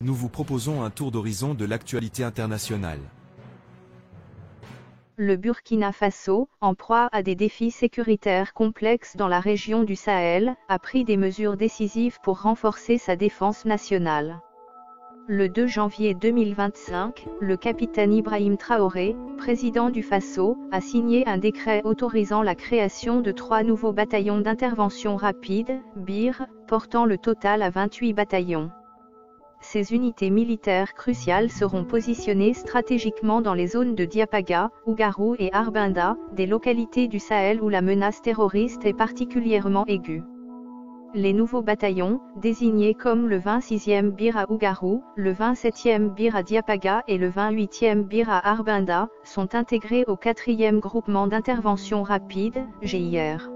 Nous vous proposons un tour d'horizon de l'actualité internationale. Le Burkina Faso, en proie à des défis sécuritaires complexes dans la région du Sahel, a pris des mesures décisives pour renforcer sa défense nationale. Le 2 janvier 2025, le capitaine Ibrahim Traoré, président du Faso, a signé un décret autorisant la création de 3 nouveaux bataillons d'intervention rapide, BIR, portant le total à 28 bataillons. Ces unités militaires cruciales seront positionnées stratégiquement dans les zones de Diapaga, Ougarou et Arbinda, des localités du Sahel où la menace terroriste est particulièrement aiguë. Les nouveaux bataillons, désignés comme le 26e BIR à Ougarou, le 27e BIR à Diapaga et le 28e BIR à Arbinda, sont intégrés au 4e groupement d'intervention rapide, GIR.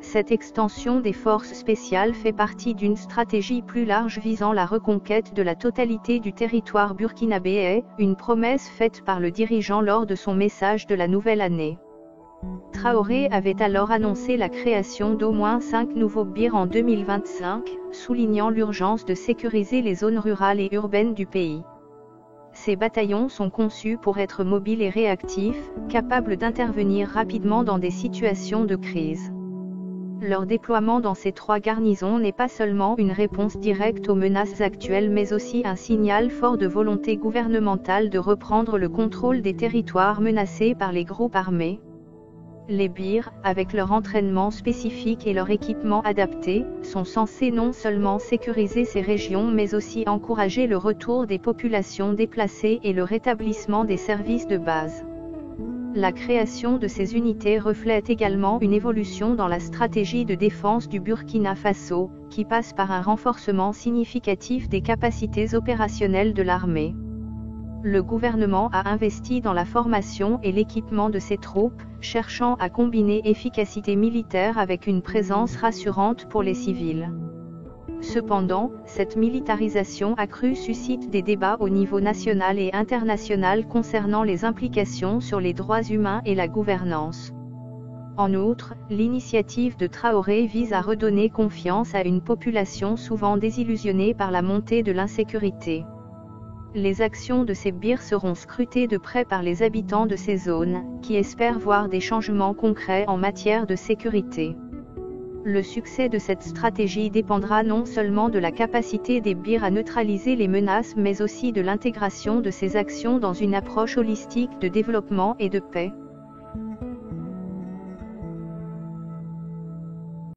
Cette extension des forces spéciales fait partie d'une stratégie plus large visant la reconquête de la totalité du territoire burkinabé, une promesse faite par le dirigeant lors de son message de la nouvelle année. Traoré avait alors annoncé la création d'au moins 5 nouveaux BIR en 2025, soulignant l'urgence de sécuriser les zones rurales et urbaines du pays. Ces bataillons sont conçus pour être mobiles et réactifs, capables d'intervenir rapidement dans des situations de crise. Leur déploiement dans ces 3 garnisons n'est pas seulement une réponse directe aux menaces actuelles mais aussi un signal fort de volonté gouvernementale de reprendre le contrôle des territoires menacés par les groupes armés. Les BIR, avec leur entraînement spécifique et leur équipement adapté, sont censés non seulement sécuriser ces régions mais aussi encourager le retour des populations déplacées et le rétablissement des services de base. La création de ces unités reflète également une évolution dans la stratégie de défense du Burkina Faso, qui passe par un renforcement significatif des capacités opérationnelles de l'armée. Le gouvernement a investi dans la formation et l'équipement de ses troupes, cherchant à combiner efficacité militaire avec une présence rassurante pour les civils. Cependant, cette militarisation accrue suscite des débats au niveau national et international concernant les implications sur les droits humains et la gouvernance. En outre, l'initiative de Traoré vise à redonner confiance à une population souvent désillusionnée par la montée de l'insécurité. Les actions de ces BIR seront scrutées de près par les habitants de ces zones, qui espèrent voir des changements concrets en matière de sécurité. Le succès de cette stratégie dépendra non seulement de la capacité des BIR à neutraliser les menaces mais aussi de l'intégration de ces actions dans une approche holistique de développement et de paix.